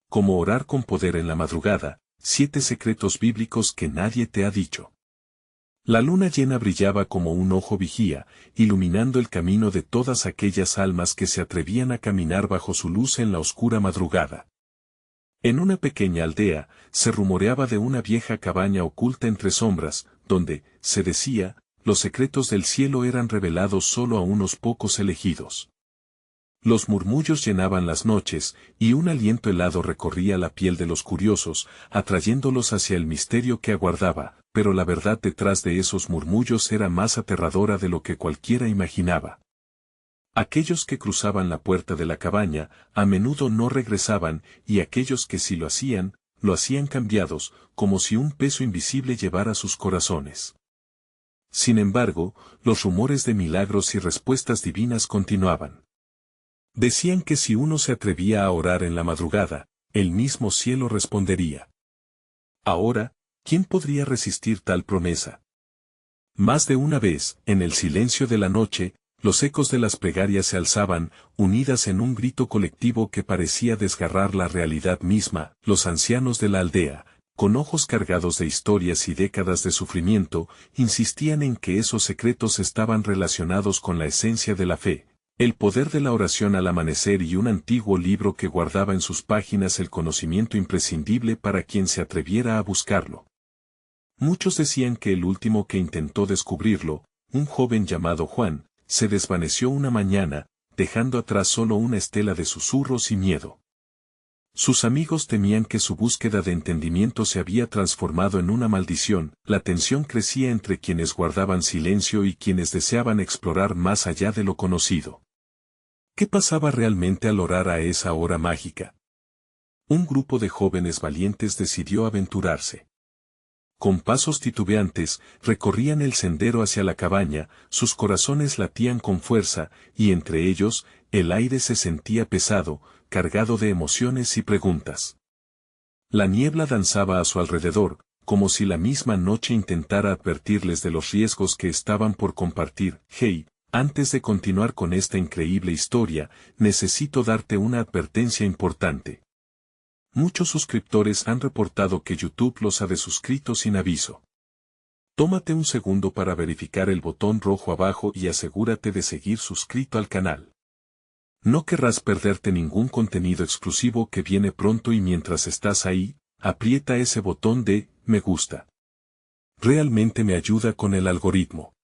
como orar con poder en la madrugada, 7 secretos bíblicos que nadie te ha dicho. La luna llena brillaba como un ojo vigía, iluminando el camino de todas aquellas almas que se atrevían a caminar bajo su luz en la oscura madrugada. En una pequeña aldea, se rumoreaba de una vieja cabaña oculta entre sombras, donde, se decía, los secretos del cielo eran revelados solo a unos pocos elegidos. Los murmullos llenaban las noches, y un aliento helado recorría la piel de los curiosos, atrayéndolos hacia el misterio que aguardaba, pero la verdad detrás de esos murmullos era más aterradora de lo que cualquiera imaginaba. Aquellos que cruzaban la puerta de la cabaña, a menudo no regresaban, y aquellos que sí lo hacían cambiados, como si un peso invisible llevara sus corazones. Sin embargo, los rumores de milagros y respuestas divinas continuaban. Decían que si uno se atrevía a orar en la madrugada, el mismo cielo respondería. Ahora, ¿quién podría resistir tal promesa? Más de una vez, en el silencio de la noche, los ecos de las plegarias se alzaban, unidas en un grito colectivo que parecía desgarrar la realidad misma. Los ancianos de la aldea, con ojos cargados de historias y décadas de sufrimiento, insistían en que esos secretos estaban relacionados con la esencia de la fe, el poder de la oración al amanecer y un antiguo libro que guardaba en sus páginas el conocimiento imprescindible para quien se atreviera a buscarlo. Muchos decían que el último que intentó descubrirlo, un joven llamado Juan, se desvaneció una mañana, dejando atrás solo una estela de susurros y miedo. Sus amigos temían que su búsqueda de entendimiento se había transformado en una maldición. La tensión crecía entre quienes guardaban silencio y quienes deseaban explorar más allá de lo conocido. ¿Qué pasaba realmente al orar a esa hora mágica? Un grupo de jóvenes valientes decidió aventurarse. Con pasos titubeantes, recorrían el sendero hacia la cabaña, sus corazones latían con fuerza, y entre ellos, el aire se sentía pesado, cargado de emociones y preguntas. La niebla danzaba a su alrededor, como si la misma noche intentara advertirles de los riesgos que estaban por compartir. Hey, antes de continuar con esta increíble historia, necesito darte una advertencia importante. Muchos suscriptores han reportado que YouTube los ha desuscrito sin aviso. Tómate un segundo para verificar el botón rojo abajo y asegúrate de seguir suscrito al canal. No querrás perderte ningún contenido exclusivo que viene pronto y mientras estás ahí, aprieta ese botón de me gusta. Realmente me ayuda con el algoritmo.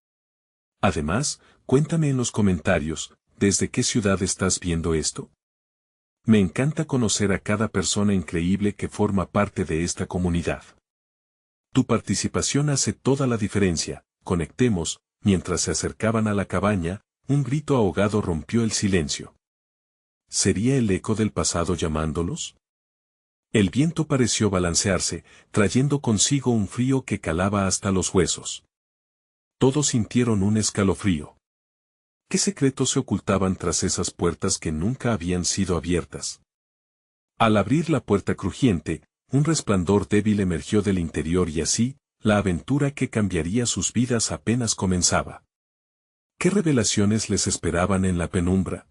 Además, cuéntame en los comentarios, ¿desde qué ciudad estás viendo esto? Me encanta conocer a cada persona increíble que forma parte de esta comunidad. Tu participación hace toda la diferencia. Conectemos. Mientras se acercaban a la cabaña, un grito ahogado rompió el silencio. ¿Sería el eco del pasado llamándolos? El viento pareció balancearse, trayendo consigo un frío que calaba hasta los huesos. Todos sintieron un escalofrío. ¿Qué secretos se ocultaban tras esas puertas que nunca habían sido abiertas? Al abrir la puerta crujiente, un resplandor débil emergió del interior y así, la aventura que cambiaría sus vidas apenas comenzaba. ¿Qué revelaciones les esperaban en la penumbra?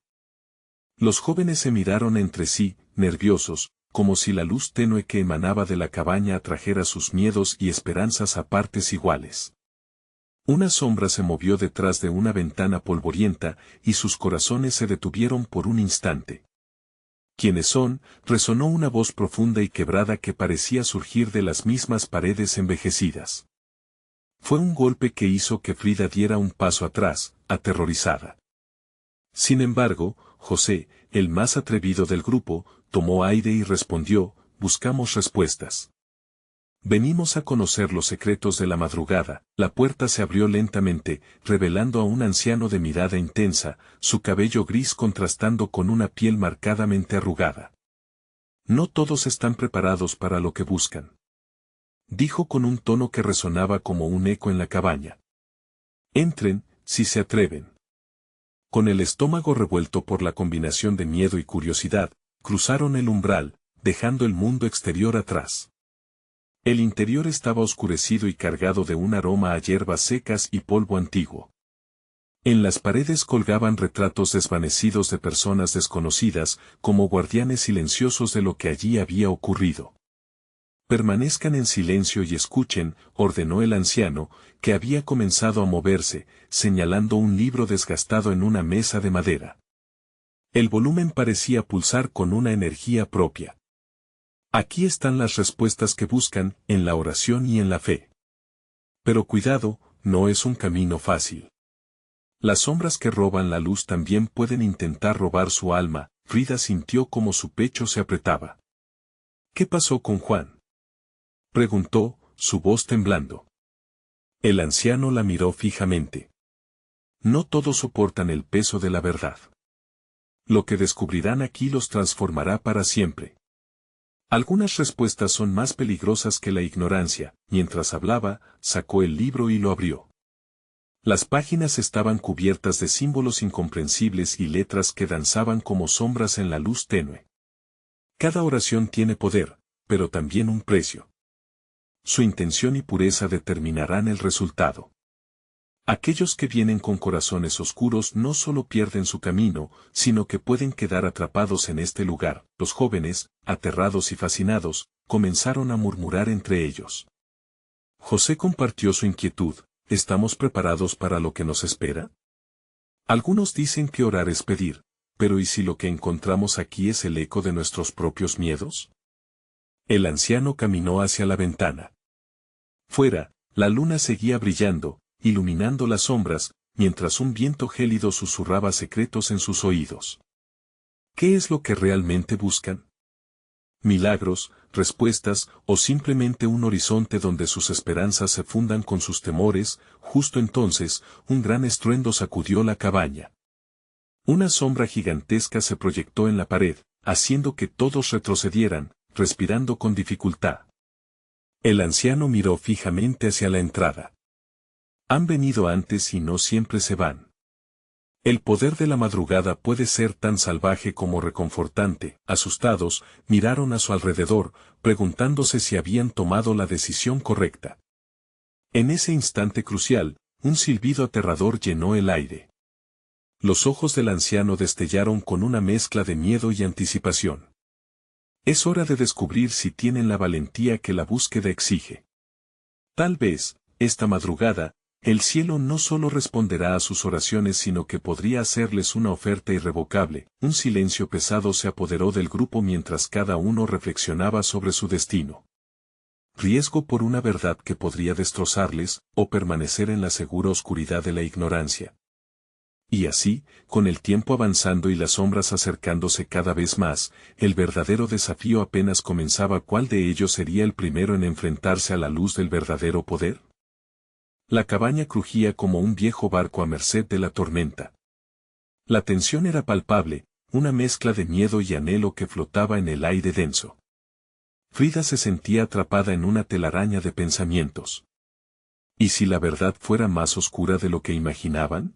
Los jóvenes se miraron entre sí, nerviosos, como si la luz tenue que emanaba de la cabaña atrajera sus miedos y esperanzas a partes iguales. Una sombra se movió detrás de una ventana polvorienta, y sus corazones se detuvieron por un instante. ¿Quiénes son? Resonó una voz profunda y quebrada que parecía surgir de las mismas paredes envejecidas. Fue un golpe que hizo que Frida diera un paso atrás, aterrorizada. Sin embargo, José, el más atrevido del grupo, tomó aire y respondió, buscamos respuestas. Venimos a conocer los secretos de la madrugada. La puerta se abrió lentamente, revelando a un anciano de mirada intensa, su cabello gris contrastando con una piel marcadamente arrugada. No todos están preparados para lo que buscan, dijo con un tono que resonaba como un eco en la cabaña. Entren, si se atreven. Con el estómago revuelto por la combinación de miedo y curiosidad, cruzaron el umbral, dejando el mundo exterior atrás. El interior estaba oscurecido y cargado de un aroma a hierbas secas y polvo antiguo. En las paredes colgaban retratos desvanecidos de personas desconocidas, como guardianes silenciosos de lo que allí había ocurrido. Permanezcan en silencio y escuchen, ordenó el anciano, que había comenzado a moverse, señalando un libro desgastado en una mesa de madera. El volumen parecía pulsar con una energía propia. Aquí están las respuestas que buscan, en la oración y en la fe. Pero cuidado, no es un camino fácil. Las sombras que roban la luz también pueden intentar robar su alma. Frida sintió como su pecho se apretaba. ¿Qué pasó con Juan?, preguntó, su voz temblando. El anciano la miró fijamente. No todos soportan el peso de la verdad. Lo que descubrirán aquí los transformará para siempre. Algunas respuestas son más peligrosas que la ignorancia. Mientras hablaba, sacó el libro y lo abrió. Las páginas estaban cubiertas de símbolos incomprensibles y letras que danzaban como sombras en la luz tenue. Cada oración tiene poder, pero también un precio. Su intención y pureza determinarán el resultado. Aquellos que vienen con corazones oscuros no solo pierden su camino, sino que pueden quedar atrapados en este lugar. Los jóvenes, aterrados y fascinados, comenzaron a murmurar entre ellos. José compartió su inquietud. ¿Estamos preparados para lo que nos espera? Algunos dicen que orar es pedir, pero ¿y si lo que encontramos aquí es el eco de nuestros propios miedos? El anciano caminó hacia la ventana. Fuera, la luna seguía brillando, iluminando las sombras, mientras un viento gélido susurraba secretos en sus oídos. ¿Qué es lo que realmente buscan? Milagros, respuestas, o simplemente un horizonte donde sus esperanzas se fundan con sus temores. Justo entonces, un gran estruendo sacudió la cabaña. Una sombra gigantesca se proyectó en la pared, haciendo que todos retrocedieran, respirando con dificultad. El anciano miró fijamente hacia la entrada. Han venido antes y no siempre se van. El poder de la madrugada puede ser tan salvaje como reconfortante. Asustados, miraron a su alrededor, preguntándose si habían tomado la decisión correcta. En ese instante crucial, un silbido aterrador llenó el aire. Los ojos del anciano destellaron con una mezcla de miedo y anticipación. Es hora de descubrir si tienen la valentía que la búsqueda exige. Tal vez, esta madrugada, el cielo no solo responderá a sus oraciones sino que podría hacerles una oferta irrevocable. Un silencio pesado se apoderó del grupo mientras cada uno reflexionaba sobre su destino. Riesgo por una verdad que podría destrozarles, o permanecer en la segura oscuridad de la ignorancia. Y así, con el tiempo avanzando y las sombras acercándose cada vez más, el verdadero desafío apenas comenzaba. ¿Cuál de ellos sería el primero en enfrentarse a la luz del verdadero poder? La cabaña crujía como un viejo barco a merced de la tormenta. La tensión era palpable, una mezcla de miedo y anhelo que flotaba en el aire denso. Frida se sentía atrapada en una telaraña de pensamientos. ¿Y si la verdad fuera más oscura de lo que imaginaban?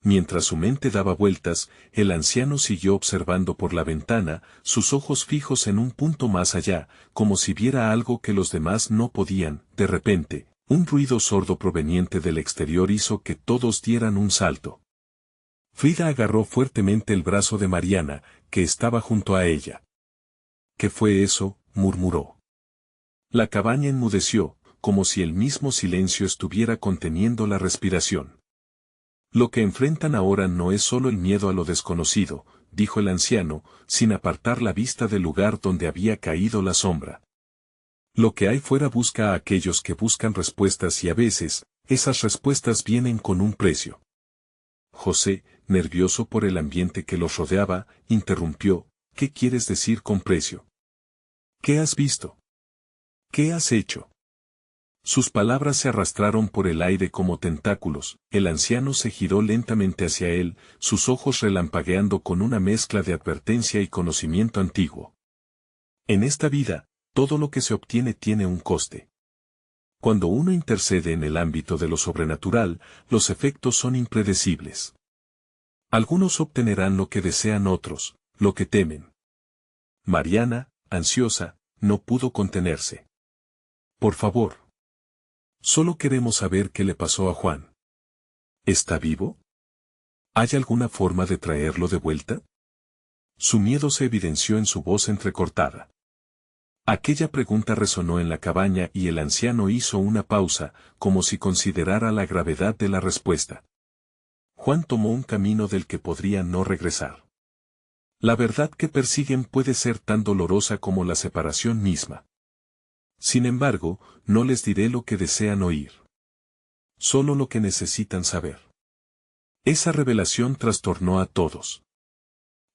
Mientras su mente daba vueltas, el anciano siguió observando por la ventana, sus ojos fijos en un punto más allá, como si viera algo que los demás no podían. De repente, un ruido sordo proveniente del exterior hizo que todos dieran un salto. Frida agarró fuertemente el brazo de Mariana, que estaba junto a ella. ¿Qué fue eso?, murmuró. La cabaña enmudeció, como si el mismo silencio estuviera conteniendo la respiración. Lo que enfrentan ahora no es solo el miedo a lo desconocido, dijo el anciano, sin apartar la vista del lugar donde había caído la sombra. Lo que hay fuera busca a aquellos que buscan respuestas y a veces, esas respuestas vienen con un precio. José, nervioso por el ambiente que los rodeaba, interrumpió. ¿Qué quieres decir con precio? ¿Qué has visto? ¿Qué has hecho? Sus palabras se arrastraron por el aire como tentáculos. El anciano se giró lentamente hacia él, sus ojos relampagueando con una mezcla de advertencia y conocimiento antiguo. En esta vida, todo lo que se obtiene tiene un coste. Cuando uno intercede en el ámbito de lo sobrenatural, los efectos son impredecibles. Algunos obtenerán lo que desean, otros, lo que temen. Mariana, ansiosa, no pudo contenerse. Por favor. Solo queremos saber qué le pasó a Juan. ¿Está vivo? ¿Hay alguna forma de traerlo de vuelta? Su miedo se evidenció en su voz entrecortada. Aquella pregunta resonó en la cabaña y el anciano hizo una pausa, como si considerara la gravedad de la respuesta. Juan tomó un camino del que podría no regresar. La verdad que persiguen puede ser tan dolorosa como la separación misma. Sin embargo, no les diré lo que desean oír. Solo lo que necesitan saber. Esa revelación trastornó a todos.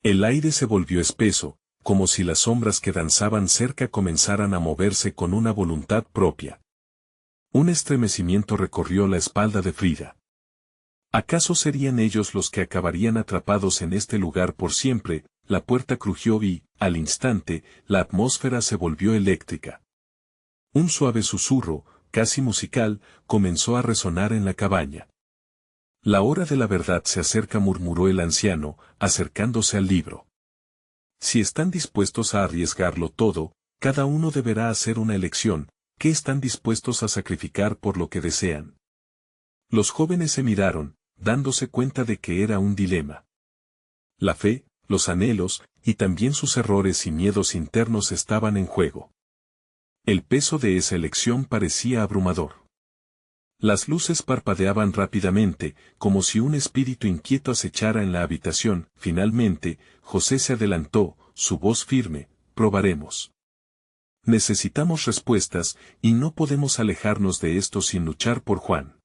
El aire se volvió espeso, como si las sombras que danzaban cerca comenzaran a moverse con una voluntad propia. Un estremecimiento recorrió la espalda de Frida. ¿Acaso serían ellos los que acabarían atrapados en este lugar por siempre? La puerta crujió y, al instante, la atmósfera se volvió eléctrica. Un suave susurro, casi musical, comenzó a resonar en la cabaña. La hora de la verdad se acerca, murmuró el anciano, acercándose al libro. Si están dispuestos a arriesgarlo todo, cada uno deberá hacer una elección. ¿Qué están dispuestos a sacrificar por lo que desean? Los jóvenes se miraron, dándose cuenta de que era un dilema. La fe, los anhelos, y también sus errores y miedos internos estaban en juego. El peso de esa elección parecía abrumador. Las luces parpadeaban rápidamente, como si un espíritu inquieto acechara en la habitación. Finalmente, José se adelantó, su voz firme: probaremos. Necesitamos respuestas, y no podemos alejarnos de esto sin luchar por Juan.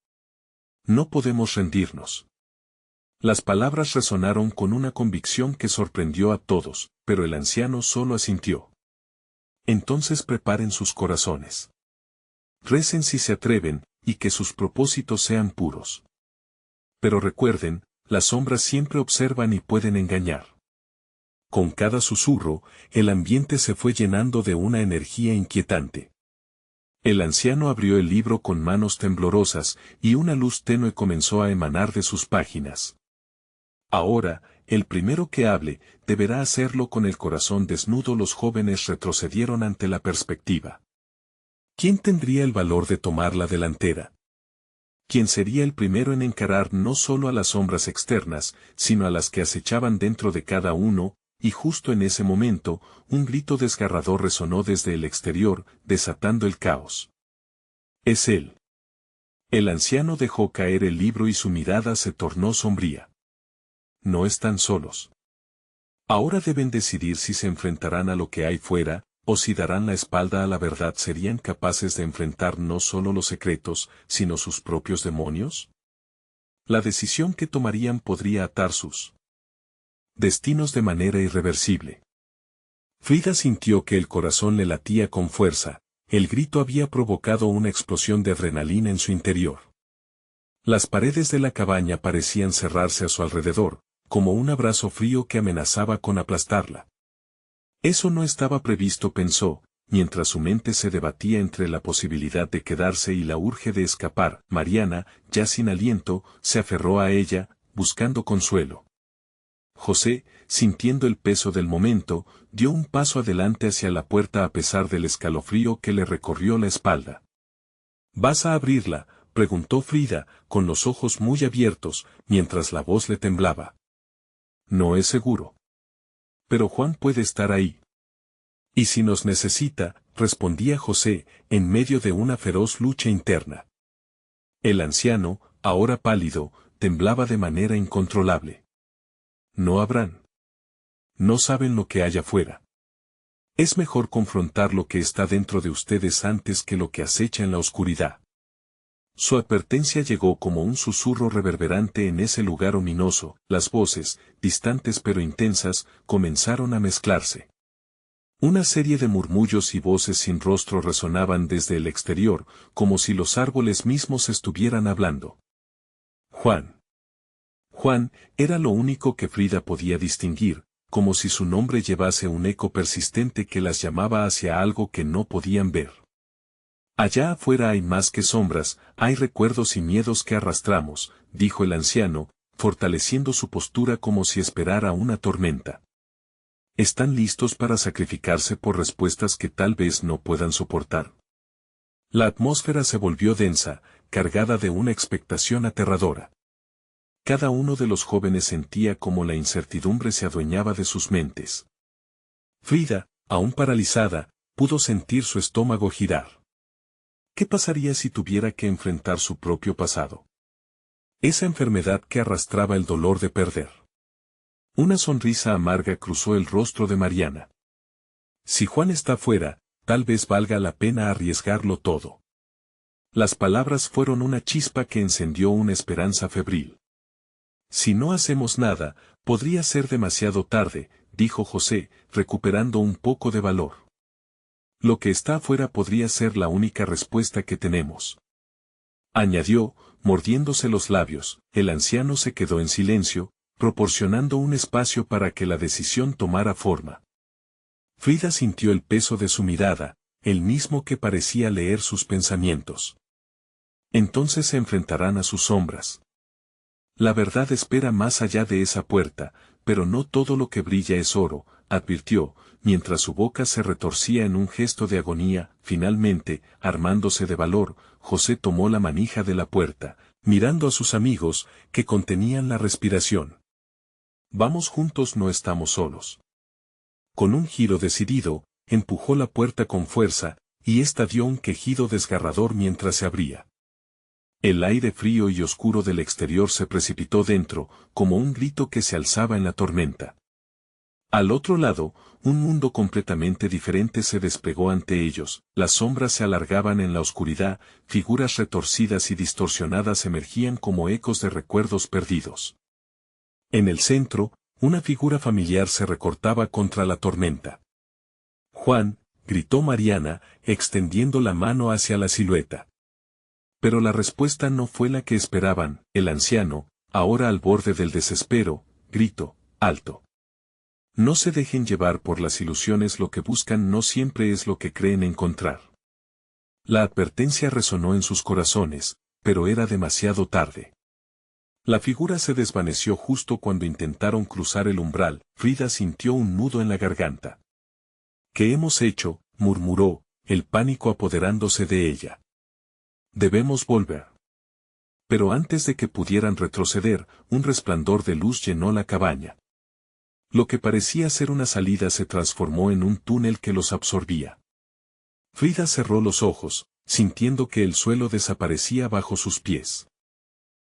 No podemos rendirnos. Las palabras resonaron con una convicción que sorprendió a todos, pero el anciano solo asintió. Entonces preparen sus corazones. Recen si se atreven, y que sus propósitos sean puros. Pero recuerden, las sombras siempre observan y pueden engañar. Con cada susurro, el ambiente se fue llenando de una energía inquietante. El anciano abrió el libro con manos temblorosas, y una luz tenue comenzó a emanar de sus páginas. Ahora, el primero que hable, deberá hacerlo con el corazón desnudo. Los jóvenes retrocedieron ante la perspectiva. ¿Quién tendría el valor de tomar la delantera? ¿Quién sería el primero en encarar no solo a las sombras externas, sino a las que acechaban dentro de cada uno? Y justo en ese momento, un grito desgarrador resonó desde el exterior, desatando el caos. Es él. El anciano dejó caer el libro y su mirada se tornó sombría. No están solos. Ahora deben decidir si se enfrentarán a lo que hay fuera, o si darán la espalda a la verdad. ¿Serían capaces de enfrentar no solo los secretos, sino sus propios demonios? La decisión que tomarían podría atar sus destinos de manera irreversible. Frida sintió que el corazón le latía con fuerza. El grito había provocado una explosión de adrenalina en su interior. Las paredes de la cabaña parecían cerrarse a su alrededor, como un abrazo frío que amenazaba con aplastarla. Eso no estaba previsto, pensó, mientras su mente se debatía entre la posibilidad de quedarse y la urge de escapar. Mariana, ya sin aliento, se aferró a ella, buscando consuelo. José, sintiendo el peso del momento, dio un paso adelante hacia la puerta a pesar del escalofrío que le recorrió la espalda. ¿Vas a abrirla?, preguntó Frida, con los ojos muy abiertos, mientras la voz le temblaba. No es seguro. Pero Juan puede estar ahí. Y si nos necesita, respondía José, en medio de una feroz lucha interna. El anciano, ahora pálido, temblaba de manera incontrolable. No habrán. No saben lo que hay afuera. Es mejor confrontar lo que está dentro de ustedes antes que lo que acecha en la oscuridad. Su advertencia llegó como un susurro reverberante en ese lugar ominoso. Las voces, distantes pero intensas, comenzaron a mezclarse. Una serie de murmullos y voces sin rostro resonaban desde el exterior, como si los árboles mismos estuvieran hablando. Juan. Juan, era lo único que Frida podía distinguir, como si su nombre llevase un eco persistente que las llamaba hacia algo que no podían ver. Allá afuera hay más que sombras, hay recuerdos y miedos que arrastramos, dijo el anciano, fortaleciendo su postura como si esperara una tormenta. ¿Están listos para sacrificarse por respuestas que tal vez no puedan soportar? La atmósfera se volvió densa, cargada de una expectación aterradora. Cada uno de los jóvenes sentía como la incertidumbre se adueñaba de sus mentes. Frida, aún paralizada, pudo sentir su estómago girar. ¿Qué pasaría si tuviera que enfrentar su propio pasado? Esa enfermedad que arrastraba el dolor de perder. Una sonrisa amarga cruzó el rostro de Mariana. Si Juan está fuera, tal vez valga la pena arriesgarlo todo. Las palabras fueron una chispa que encendió una esperanza febril. Si no hacemos nada, podría ser demasiado tarde, dijo José, recuperando un poco de valor. Lo que está afuera podría ser la única respuesta que tenemos. Añadió, mordiéndose los labios. El anciano se quedó en silencio, proporcionando un espacio para que la decisión tomara forma. Frida sintió el peso de su mirada, el mismo que parecía leer sus pensamientos. Entonces se enfrentarán a sus sombras. La verdad espera más allá de esa puerta, pero no todo lo que brilla es oro, advirtió, mientras su boca se retorcía en un gesto de agonía. Finalmente, armándose de valor, José tomó la manija de la puerta, mirando a sus amigos, que contenían la respiración. Vamos juntos, no estamos solos. Con un giro decidido, empujó la puerta con fuerza, y ésta dio un quejido desgarrador mientras se abría. El aire frío y oscuro del exterior se precipitó dentro, como un grito que se alzaba en la tormenta. Al otro lado, un mundo completamente diferente se desplegó ante ellos. Las sombras se alargaban en la oscuridad, figuras retorcidas y distorsionadas emergían como ecos de recuerdos perdidos. En el centro, una figura familiar se recortaba contra la tormenta. «Juan», gritó Mariana, extendiendo la mano hacia la silueta. Pero la respuesta no fue la que esperaban. El anciano, ahora al borde del desespero, gritó, alto. No se dejen llevar por las ilusiones, lo que buscan no siempre es lo que creen encontrar. La advertencia resonó en sus corazones, pero era demasiado tarde. La figura se desvaneció justo cuando intentaron cruzar el umbral. Frida sintió un nudo en la garganta. ¿Qué hemos hecho?, murmuró, el pánico apoderándose de ella. Debemos volver. Pero antes de que pudieran retroceder, un resplandor de luz llenó la cabaña. Lo que parecía ser una salida se transformó en un túnel que los absorbía. Frida cerró los ojos, sintiendo que el suelo desaparecía bajo sus pies.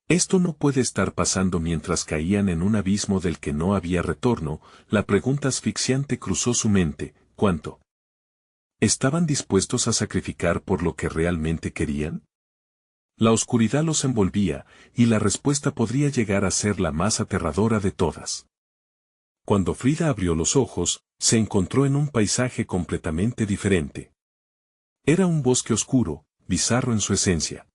Esto no puede estar pasando. Mientras caían en un abismo del que no había retorno, la pregunta asfixiante cruzó su mente: ¿cuánto estaban dispuestos a sacrificar por lo que realmente querían? La oscuridad los envolvía, y la respuesta podría llegar a ser la más aterradora de todas. Cuando Frida abrió los ojos, se encontró en un paisaje completamente diferente. Era un bosque oscuro, bizarro en su esencia.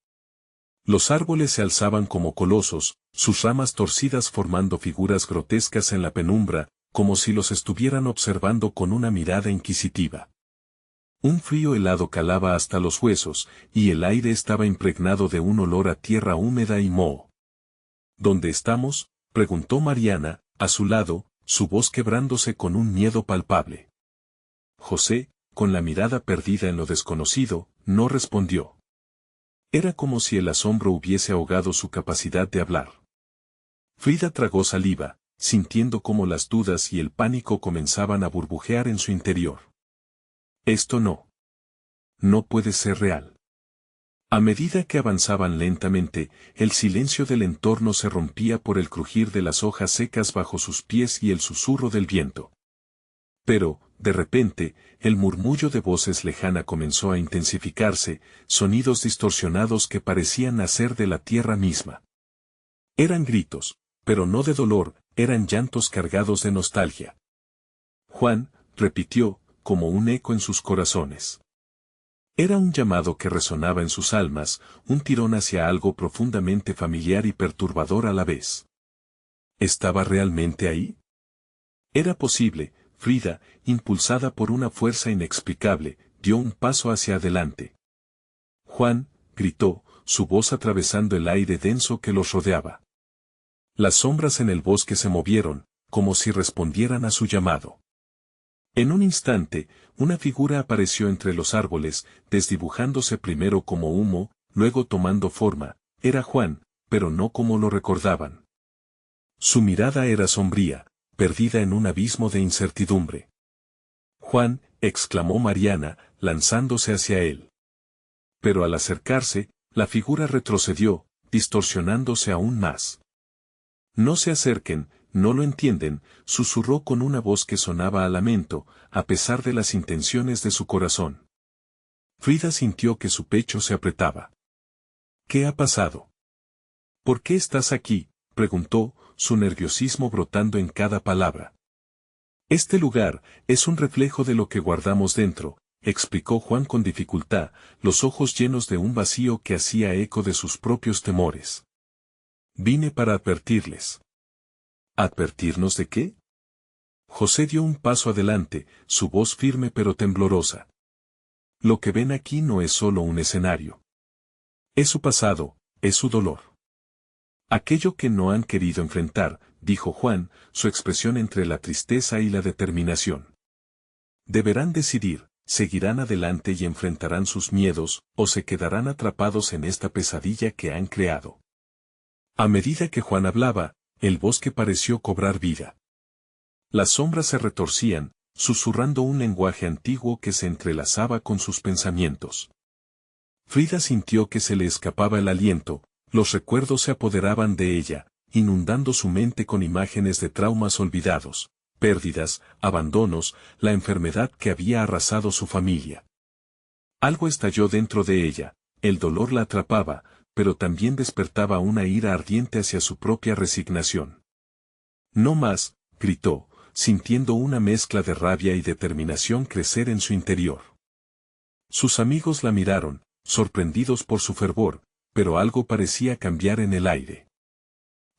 Los árboles se alzaban como colosos, sus ramas torcidas formando figuras grotescas en la penumbra, como si los estuvieran observando con una mirada inquisitiva. Un frío helado calaba hasta los huesos, y el aire estaba impregnado de un olor a tierra húmeda y moho. ¿Dónde estamos?, preguntó Mariana, a su lado, su voz quebrándose con un miedo palpable. José, con la mirada perdida en lo desconocido, no respondió. Era como si el asombro hubiese ahogado su capacidad de hablar. Frida tragó saliva, sintiendo cómo las dudas y el pánico comenzaban a burbujear en su interior. Esto no puede ser real. A medida que avanzaban lentamente, el silencio del entorno se rompía por el crujir de las hojas secas bajo sus pies y el susurro del viento. Pero, de repente, el murmullo de voces lejana comenzó a intensificarse, sonidos distorsionados que parecían nacer de la tierra misma. Eran gritos, pero no de dolor, eran llantos cargados de nostalgia. Juan, repitió, como un eco en sus corazones. Era un llamado que resonaba en sus almas, un tirón hacia algo profundamente familiar y perturbador a la vez. ¿Estaba realmente ahí? Era posible. Frida, impulsada por una fuerza inexplicable, dio un paso hacia adelante. Juan, gritó, su voz atravesando el aire denso que los rodeaba. Las sombras en el bosque se movieron, como si respondieran a su llamado. En un instante, una figura apareció entre los árboles, desdibujándose primero como humo, luego tomando forma. Era Juan, pero no como lo recordaban. Su mirada era sombría, perdida en un abismo de incertidumbre. Juan, exclamó Mariana, lanzándose hacia él. Pero al acercarse, la figura retrocedió, distorsionándose aún más. No se acerquen, no lo entienden, susurró con una voz que sonaba a lamento, a pesar de las intenciones de su corazón. Frida sintió que su pecho se apretaba. ¿Qué ha pasado? ¿Por qué estás aquí?, preguntó, su nerviosismo brotando en cada palabra. Este lugar es un reflejo de lo que guardamos dentro, explicó Juan con dificultad, los ojos llenos de un vacío que hacía eco de sus propios temores. Vine para advertirles. ¿Advertirnos de qué? José dio un paso adelante, su voz firme pero temblorosa. Lo que ven aquí no es solo un escenario. Es su pasado, es su dolor. Aquello que no han querido enfrentar, dijo Juan, su expresión entre la tristeza y la determinación. Deberán decidir, seguirán adelante y enfrentarán sus miedos, o se quedarán atrapados en esta pesadilla que han creado. A medida que Juan hablaba, el bosque pareció cobrar vida. Las sombras se retorcían, susurrando un lenguaje antiguo que se entrelazaba con sus pensamientos. Frida sintió que se le escapaba el aliento, los recuerdos se apoderaban de ella, inundando su mente con imágenes de traumas olvidados, pérdidas, abandonos, la enfermedad que había arrasado su familia. Algo estalló dentro de ella, el dolor la atrapaba, pero también despertaba una ira ardiente hacia su propia resignación. No más, gritó, sintiendo una mezcla de rabia y determinación crecer en su interior. Sus amigos la miraron, sorprendidos por su fervor, pero algo parecía cambiar en el aire.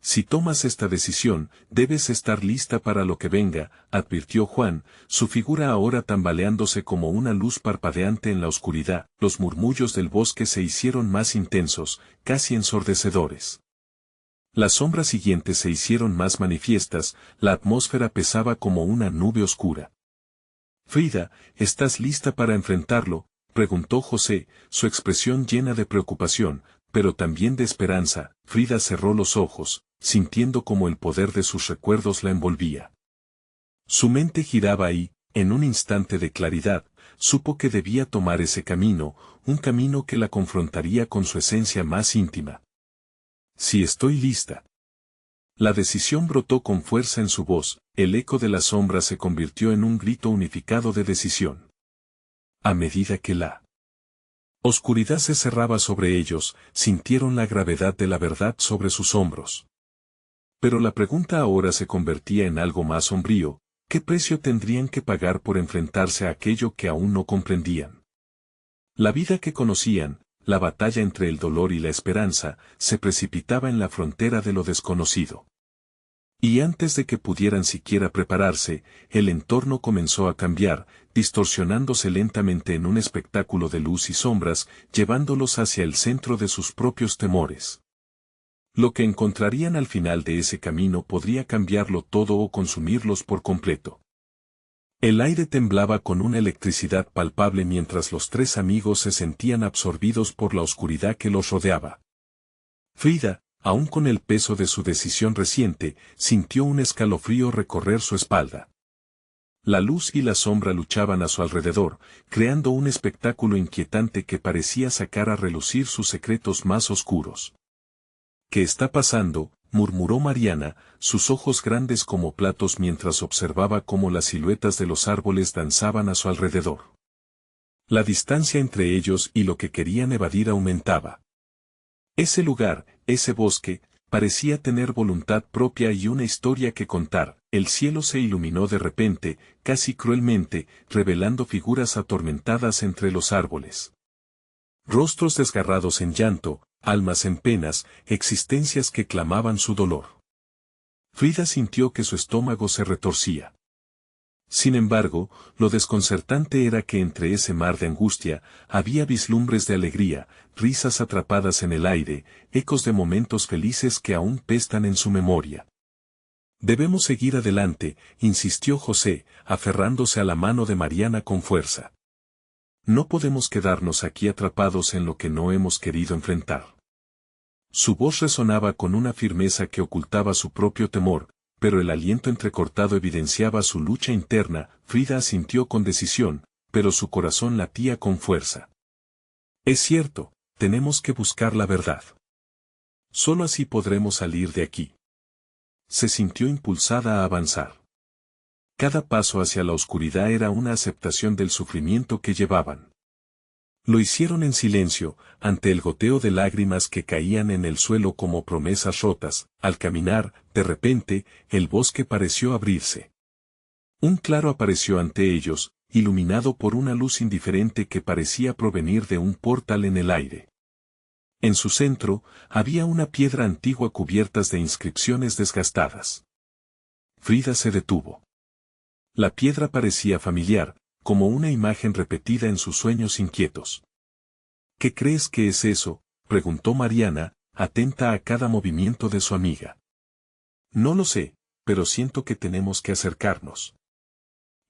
Si tomas esta decisión, debes estar lista para lo que venga, advirtió Juan, su figura ahora tambaleándose como una luz parpadeante en la oscuridad. Los murmullos del bosque se hicieron más intensos, casi ensordecedores. Las sombras siguientes se hicieron más manifiestas, la atmósfera pesaba como una nube oscura. Frida, ¿estás lista para enfrentarlo?, preguntó José, su expresión llena de preocupación, pero también de esperanza. Frida cerró los ojos, sintiendo como el poder de sus recuerdos la envolvía. Su mente giraba y, en un instante de claridad, supo que debía tomar ese camino, un camino que la confrontaría con su esencia más íntima. Si estoy lista. La decisión brotó con fuerza en su voz, el eco de la sombra se convirtió en un grito unificado de decisión. A medida que la oscuridad se cerraba sobre ellos, sintieron la gravedad de la verdad sobre sus hombros. Pero la pregunta ahora se convertía en algo más sombrío: ¿qué precio tendrían que pagar por enfrentarse a aquello que aún no comprendían? La vida que conocían, la batalla entre el dolor y la esperanza, se precipitaba en la frontera de lo desconocido. Y antes de que pudieran siquiera prepararse, el entorno comenzó a cambiar, distorsionándose lentamente en un espectáculo de luz y sombras, llevándolos hacia el centro de sus propios temores. Lo que encontrarían al final de ese camino podría cambiarlo todo o consumirlos por completo. El aire temblaba con una electricidad palpable mientras los tres amigos se sentían absorbidos por la oscuridad que los rodeaba. Frida, aún con el peso de su decisión reciente, sintió un escalofrío recorrer su espalda. La luz y la sombra luchaban a su alrededor, creando un espectáculo inquietante que parecía sacar a relucir sus secretos más oscuros. ¿Qué está pasando?, murmuró Mariana, sus ojos grandes como platos mientras observaba cómo las siluetas de los árboles danzaban a su alrededor. La distancia entre ellos y lo que querían evadir aumentaba. Ese lugar, ese bosque, parecía tener voluntad propia y una historia que contar. El cielo se iluminó de repente, casi cruelmente, revelando figuras atormentadas entre los árboles. Rostros desgarrados en llanto, almas en penas, existencias que clamaban su dolor. Frida sintió que su estómago se retorcía. Sin embargo, lo desconcertante era que entre ese mar de angustia, había vislumbres de alegría, risas atrapadas en el aire, ecos de momentos felices que aún pestan en su memoria. Debemos seguir adelante, insistió José, aferrándose a la mano de Mariana con fuerza. No podemos quedarnos aquí atrapados en lo que no hemos querido enfrentar. Su voz resonaba con una firmeza que ocultaba su propio temor, pero el aliento entrecortado evidenciaba su lucha interna. Frida asintió con decisión, pero su corazón latía con fuerza. Es cierto, tenemos que buscar la verdad. Solo así podremos salir de aquí. Se sintió impulsada a avanzar. Cada paso hacia la oscuridad era una aceptación del sufrimiento que llevaban. Lo hicieron en silencio, ante el goteo de lágrimas que caían en el suelo como promesas rotas. Al caminar, de repente, el bosque pareció abrirse. Un claro apareció ante ellos, iluminado por una luz indiferente que parecía provenir de un portal en el aire. En su centro, había una piedra antigua cubierta de inscripciones desgastadas. Frida se detuvo. La piedra parecía familiar, como una imagen repetida en sus sueños inquietos. ¿Qué crees que es eso?, preguntó Mariana, atenta a cada movimiento de su amiga. No lo sé, pero siento que tenemos que acercarnos.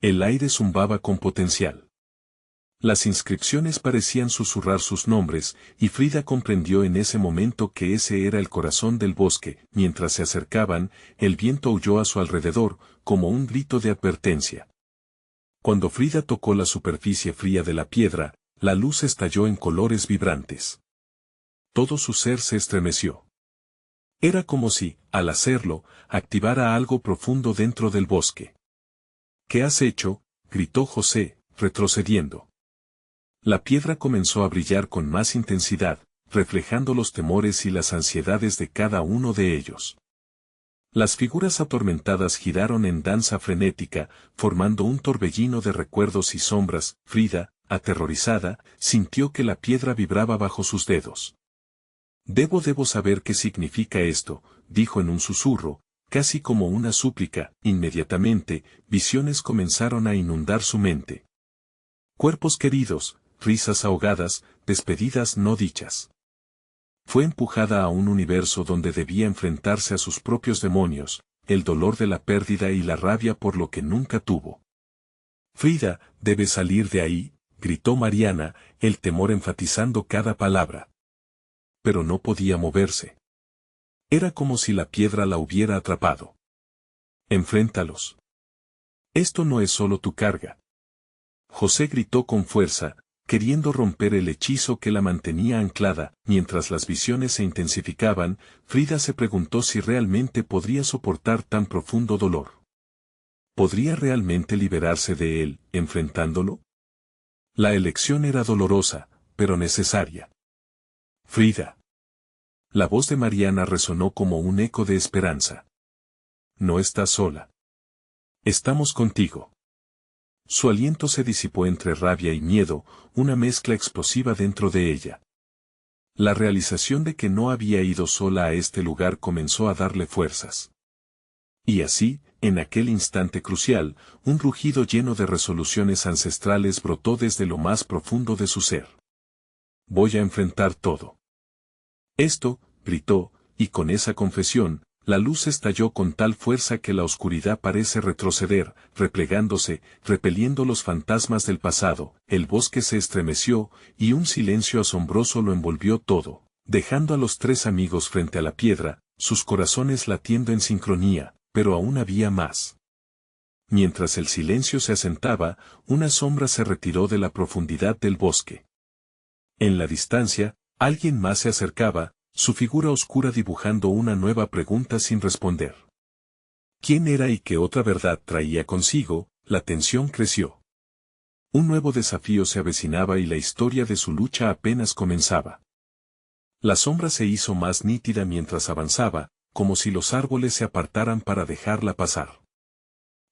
El aire zumbaba con potencial. Las inscripciones parecían susurrar sus nombres, y Frida comprendió en ese momento que ese era el corazón del bosque. Mientras se acercaban, el viento aulló a su alrededor, como un grito de advertencia. Cuando Frida tocó la superficie fría de la piedra, la luz estalló en colores vibrantes. Todo su ser se estremeció. Era como si, al hacerlo, activara algo profundo dentro del bosque. ¿Qué has hecho?, gritó José, retrocediendo. La piedra comenzó a brillar con más intensidad, reflejando los temores y las ansiedades de cada uno de ellos. Las figuras atormentadas giraron en danza frenética, formando un torbellino de recuerdos y sombras. Frida, aterrorizada, sintió que la piedra vibraba bajo sus dedos. Debo saber qué significa esto, dijo en un susurro, casi como una súplica. Inmediatamente, visiones comenzaron a inundar su mente. Cuerpos queridos, risas ahogadas, despedidas no dichas. Fue empujada a un universo donde debía enfrentarse a sus propios demonios, el dolor de la pérdida y la rabia por lo que nunca tuvo. Frida, debes salir de ahí, gritó Mariana, el temor enfatizando cada palabra. Pero no podía moverse. Era como si la piedra la hubiera atrapado. Enfréntalos. Esto no es solo tu carga. José gritó con fuerza, queriendo romper el hechizo que la mantenía anclada. Mientras las visiones se intensificaban, Frida se preguntó si realmente podría soportar tan profundo dolor. ¿Podría realmente liberarse de él, enfrentándolo? La elección era dolorosa, pero necesaria. Frida. La voz de Mariana resonó como un eco de esperanza. No estás sola. Estamos contigo. Su aliento se disipó entre rabia y miedo, una mezcla explosiva dentro de ella. La realización de que no había ido sola a este lugar comenzó a darle fuerzas. Y así, en aquel instante crucial, un rugido lleno de resoluciones ancestrales brotó desde lo más profundo de su ser. Voy a enfrentar todo. Esto, gritó, y con esa confesión, la luz estalló con tal fuerza que la oscuridad parece retroceder, replegándose, repeliendo los fantasmas del pasado. El bosque se estremeció, y un silencio asombroso lo envolvió todo, dejando a los tres amigos frente a la piedra, sus corazones latiendo en sincronía, pero aún había más. Mientras el silencio se asentaba, una sombra se retiró de la profundidad del bosque. En la distancia, alguien más se acercaba, su figura oscura dibujando una nueva pregunta sin responder. ¿Quién era y qué otra verdad traía consigo? La tensión creció. Un nuevo desafío se avecinaba y la historia de su lucha apenas comenzaba. La sombra se hizo más nítida mientras avanzaba, como si los árboles se apartaran para dejarla pasar.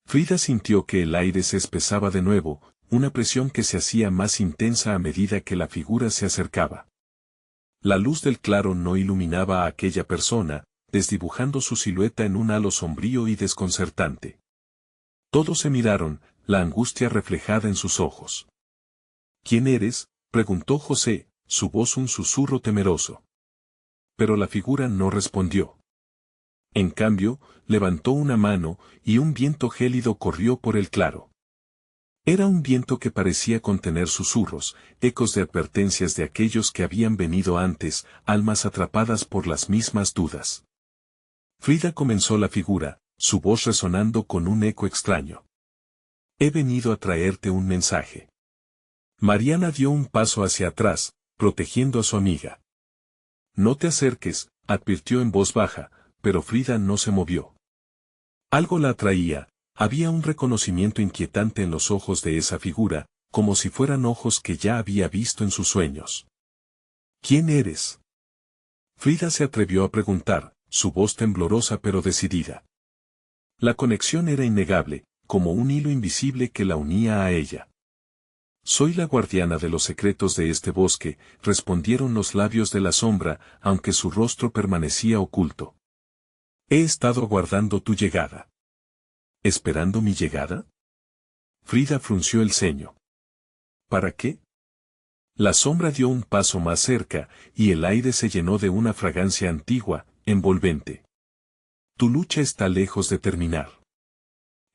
Frida sintió que el aire se espesaba de nuevo, una presión que se hacía más intensa a medida que la figura se acercaba. La luz del claro no iluminaba a aquella persona, desdibujando su silueta en un halo sombrío y desconcertante. Todos se miraron, la angustia reflejada en sus ojos. ¿Quién eres?, preguntó José, su voz un susurro temeroso. Pero la figura no respondió. En cambio, levantó una mano, y un viento gélido corrió por el claro. Era un viento que parecía contener susurros, ecos de advertencias de aquellos que habían venido antes, almas atrapadas por las mismas dudas. Frida comenzó la figura, su voz resonando con un eco extraño. He venido a traerte un mensaje. Mariana dio un paso hacia atrás, protegiendo a su amiga. No te acerques, advirtió en voz baja, pero Frida no se movió. Algo la atraía, había un reconocimiento inquietante en los ojos de esa figura, como si fueran ojos que ya había visto en sus sueños. ¿Quién eres? Frida se atrevió a preguntar, su voz temblorosa pero decidida. La conexión era innegable, como un hilo invisible que la unía a ella. Soy la guardiana de los secretos de este bosque, respondieron los labios de la sombra, aunque su rostro permanecía oculto. He estado aguardando tu llegada. ¿Esperando mi llegada? Frida frunció el ceño. ¿Para qué? La sombra dio un paso más cerca, y el aire se llenó de una fragancia antigua, envolvente. Tu lucha está lejos de terminar.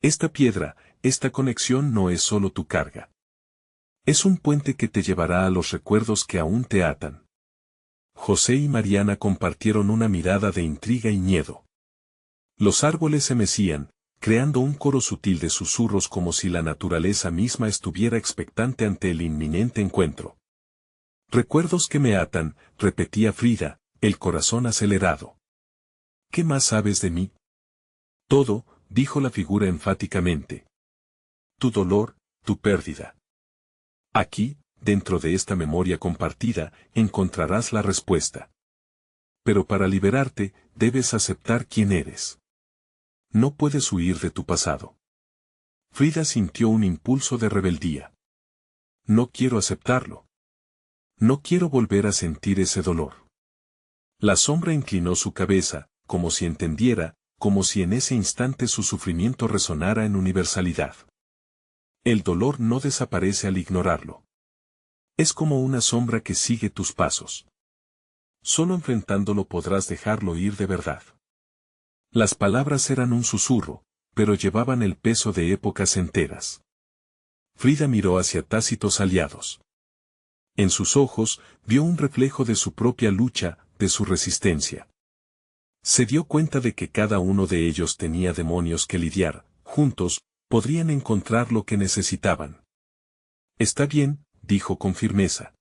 Esta piedra, esta conexión no es solo tu carga. Es un puente que te llevará a los recuerdos que aún te atan. José y Mariana compartieron una mirada de intriga y miedo. Los árboles se mecían, creando un coro sutil de susurros como si la naturaleza misma estuviera expectante ante el inminente encuentro. Recuerdos que me atan, repetía Frida, el corazón acelerado. ¿Qué más sabes de mí? Todo, dijo la figura enfáticamente. Tu dolor, tu pérdida. Aquí, dentro de esta memoria compartida, encontrarás la respuesta. Pero para liberarte, debes aceptar quién eres. No puedes huir de tu pasado. Frida sintió un impulso de rebeldía. No quiero aceptarlo. No quiero volver a sentir ese dolor. La sombra inclinó su cabeza, como si entendiera, como si en ese instante su sufrimiento resonara en universalidad. El dolor no desaparece al ignorarlo. Es como una sombra que sigue tus pasos. Solo enfrentándolo podrás dejarlo ir de verdad. Las palabras eran un susurro, pero llevaban el peso de épocas enteras. Frida miró hacia tácitos aliados. En sus ojos vio un reflejo de su propia lucha, de su resistencia. Se dio cuenta de que cada uno de ellos tenía demonios que lidiar, juntos, podrían encontrar lo que necesitaban. Está bien, dijo con firmeza.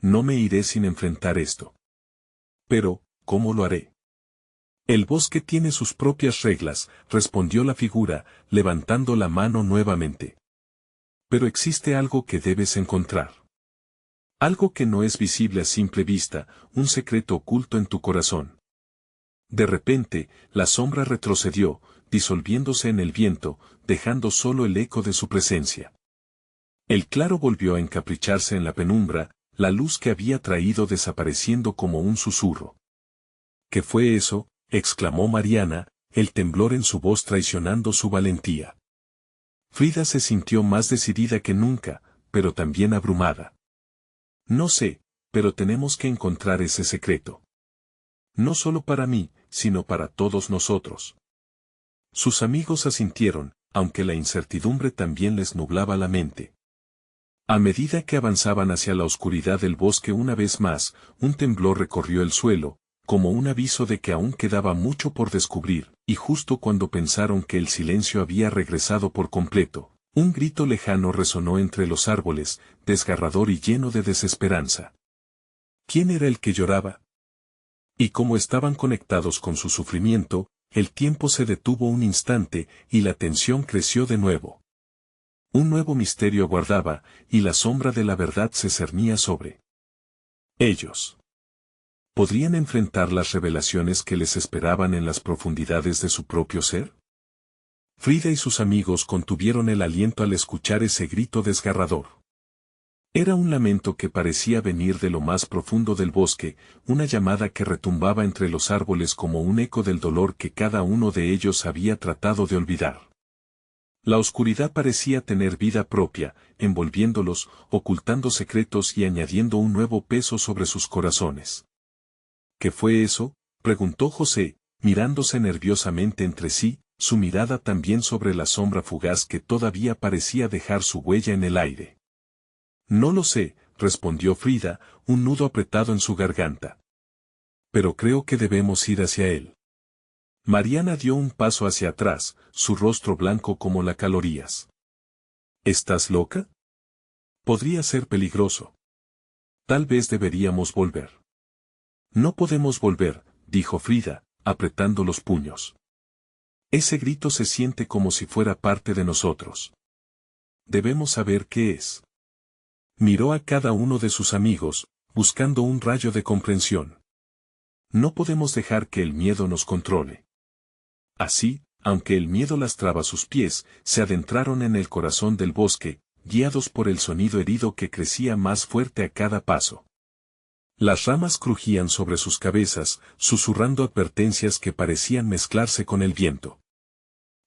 No me iré sin enfrentar esto. Pero, ¿cómo lo haré? El bosque tiene sus propias reglas, respondió la figura, levantando la mano nuevamente. Pero existe algo que debes encontrar. Algo que no es visible a simple vista, un secreto oculto en tu corazón. De repente, la sombra retrocedió, disolviéndose en el viento, dejando solo el eco de su presencia. El claro volvió a encapricharse en la penumbra, la luz que había traído desapareciendo como un susurro. ¿Qué fue eso?, exclamó Mariana, el temblor en su voz traicionando su valentía. Frida se sintió más decidida que nunca, pero también abrumada. No sé, pero tenemos que encontrar ese secreto. No solo para mí, sino para todos nosotros. Sus amigos asintieron, aunque la incertidumbre también les nublaba la mente. A medida que avanzaban hacia la oscuridad del bosque una vez más, un temblor recorrió el suelo, como un aviso de que aún quedaba mucho por descubrir, y justo cuando pensaron que el silencio había regresado por completo, un grito lejano resonó entre los árboles, desgarrador y lleno de desesperanza. ¿Quién era el que lloraba? Y como estaban conectados con su sufrimiento, el tiempo se detuvo un instante y la tensión creció de nuevo. Un nuevo misterio aguardaba, y la sombra de la verdad se cernía sobre ellos. ¿Podrían enfrentar las revelaciones que les esperaban en las profundidades de su propio ser? Frida y sus amigos contuvieron el aliento al escuchar ese grito desgarrador. Era un lamento que parecía venir de lo más profundo del bosque, una llamada que retumbaba entre los árboles como un eco del dolor que cada uno de ellos había tratado de olvidar. La oscuridad parecía tener vida propia, envolviéndolos, ocultando secretos y añadiendo un nuevo peso sobre sus corazones. ¿Qué fue eso?, preguntó José, mirándose nerviosamente entre sí, su mirada también sobre la sombra fugaz que todavía parecía dejar su huella en el aire. No lo sé, respondió Frida, un nudo apretado en su garganta. Pero creo que debemos ir hacia él. Mariana dio un paso hacia atrás, su rostro blanco como la calorías. ¿Estás loca? Podría ser peligroso. Tal vez deberíamos volver. No podemos volver, dijo Frida, apretando los puños. Ese grito se siente como si fuera parte de nosotros. Debemos saber qué es. Miró a cada uno de sus amigos, buscando un rayo de comprensión. No podemos dejar que el miedo nos controle. Así, aunque el miedo lastraba sus pies, se adentraron en el corazón del bosque, guiados por el sonido herido que crecía más fuerte a cada paso. Las ramas crujían sobre sus cabezas, susurrando advertencias que parecían mezclarse con el viento.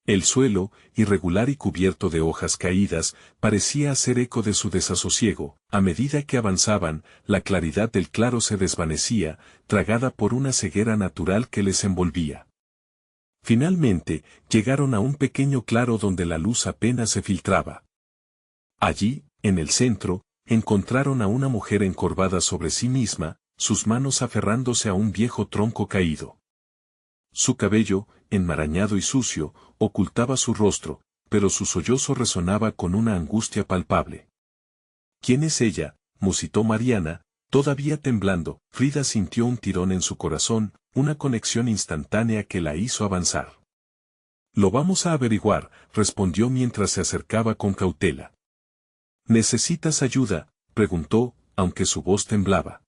El suelo, irregular y cubierto de hojas caídas, parecía hacer eco de su desasosiego. A medida que avanzaban, la claridad del claro se desvanecía, tragada por una ceguera natural que les envolvía. Finalmente, llegaron a un pequeño claro donde la luz apenas se filtraba. Allí, en el centro, encontraron a una mujer encorvada sobre sí misma, sus manos aferrándose a un viejo tronco caído. Su cabello, enmarañado y sucio, ocultaba su rostro, pero su sollozo resonaba con una angustia palpable. ¿Quién es ella?, musitó Mariana, todavía temblando. Frida sintió un tirón en su corazón, una conexión instantánea que la hizo avanzar. Lo vamos a averiguar, respondió mientras se acercaba con cautela. ¿Necesitas ayuda?, preguntó, aunque su voz temblaba.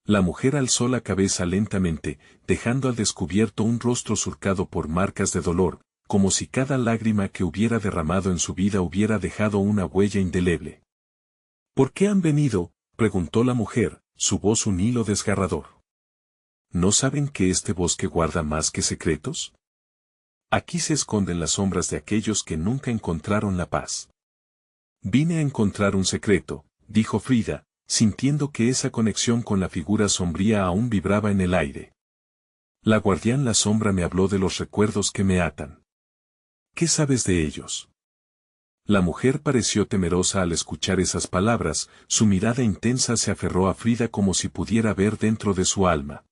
La mujer alzó la cabeza lentamente, dejando al descubierto un rostro surcado por marcas de dolor, como si cada lágrima que hubiera derramado en su vida hubiera dejado una huella indeleble. ¿Por qué han venido?, preguntó la mujer, su voz un hilo desgarrador. ¿No saben que este bosque guarda más que secretos? Aquí se esconden las sombras de aquellos que nunca encontraron la paz. Vine a encontrar un secreto, dijo Frida, sintiendo que esa conexión con la figura sombría aún vibraba en el aire. La guardián la sombra me habló de los recuerdos que me atan. ¿Qué sabes de ellos? La mujer pareció temerosa al escuchar esas palabras, su mirada intensa se aferró a Frida como si pudiera ver dentro de su alma.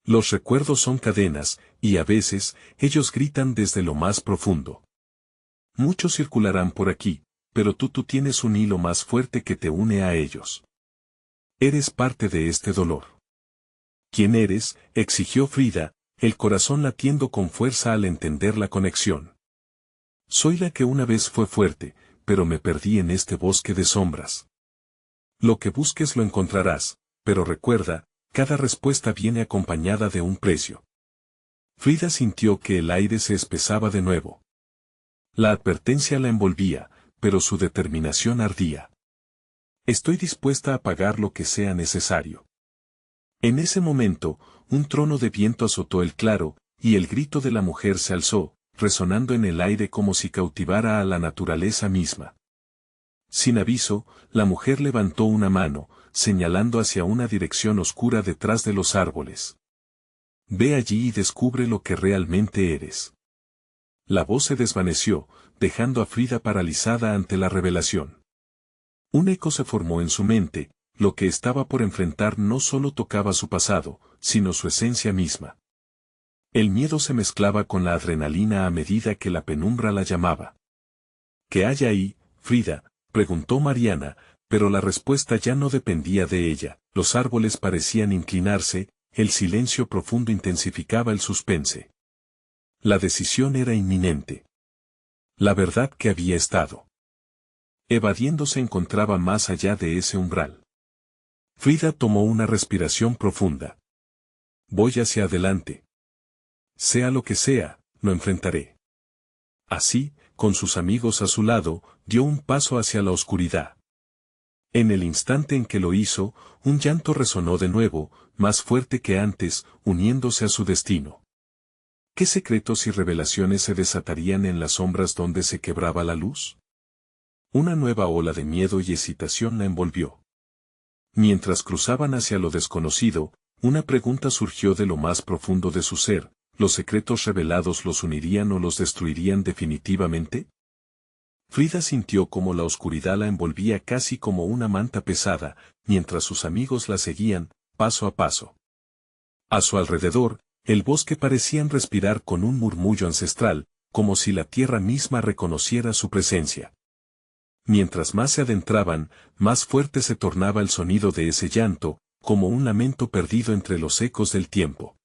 Los recuerdos son cadenas, y a veces, ellos gritan desde lo más profundo. Muchos circularán por aquí, pero tú tienes un hilo más fuerte que te une a ellos. Eres parte de este dolor. ¿Quién eres?, exigió Frida, el corazón latiendo con fuerza al entender la conexión. Soy la que una vez fue fuerte, pero me perdí en este bosque de sombras. Lo que busques lo encontrarás, pero recuerda, cada respuesta viene acompañada de un precio. Frida sintió que el aire se espesaba de nuevo. La advertencia la envolvía, pero su determinación ardía. Estoy dispuesta a pagar lo que sea necesario. En ese momento, un trono de viento azotó el claro, y el grito de la mujer se alzó, resonando en el aire como si cautivara a la naturaleza misma. Sin aviso, la mujer levantó una mano, señalando hacia una dirección oscura detrás de los árboles. Ve allí y descubre lo que realmente eres. La voz se desvaneció, dejando a Frida paralizada ante la revelación. Un eco se formó en su mente, lo que estaba por enfrentar no solo tocaba su pasado, sino su esencia misma. El miedo se mezclaba con la adrenalina a medida que la penumbra la llamaba. ¿Qué hay ahí, Frida?, preguntó Mariana, pero la respuesta ya no dependía de ella. Los árboles parecían inclinarse, el silencio profundo intensificaba el suspense. La decisión era inminente. La verdad que había estado evadiendo se encontraba más allá de ese umbral. Frida tomó una respiración profunda. Voy hacia adelante. Sea lo que sea, lo enfrentaré. Así, con sus amigos a su lado, dio un paso hacia la oscuridad. En el instante en que lo hizo, un llanto resonó de nuevo, más fuerte que antes, uniéndose a su destino. ¿Qué secretos y revelaciones se desatarían en las sombras donde se quebraba la luz? Una nueva ola de miedo y excitación la envolvió. Mientras cruzaban hacia lo desconocido, una pregunta surgió de lo más profundo de su ser: ¿los secretos revelados los unirían o los destruirían definitivamente? Frida sintió como la oscuridad la envolvía casi como una manta pesada, mientras sus amigos la seguían, paso a paso. A su alrededor, el bosque parecían respirar con un murmullo ancestral, como si la tierra misma reconociera su presencia. Mientras más se adentraban, más fuerte se tornaba el sonido de ese llanto, como un lamento perdido entre los ecos del tiempo.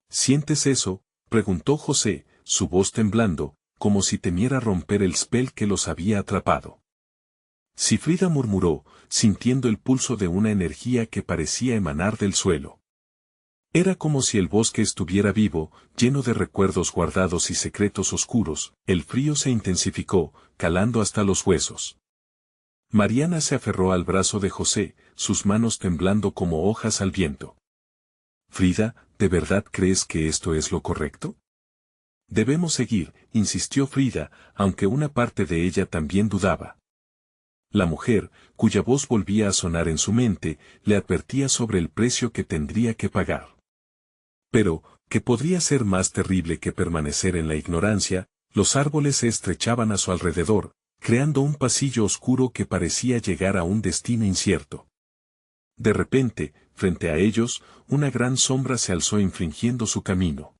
¿Sientes eso?, preguntó José, su voz temblando, como si temiera romper el spell que los había atrapado. Sí, Frida murmuró, sintiendo el pulso de una energía que parecía emanar del suelo. Era como si el bosque estuviera vivo, lleno de recuerdos guardados y secretos oscuros. El frío se intensificó, calando hasta los huesos. Mariana se aferró al brazo de José, sus manos temblando como hojas al viento. Frida, ¿de verdad crees que esto es lo correcto? Debemos seguir, insistió Frida, aunque una parte de ella también dudaba. La mujer, cuya voz volvía a sonar en su mente, le advertía sobre el precio que tendría que pagar. Pero, ¿qué podría ser más terrible que permanecer en la ignorancia? Los árboles se estrechaban a su alrededor, creando un pasillo oscuro que parecía llegar a un destino incierto. De repente, frente a ellos, una gran sombra se alzó infringiendo su camino.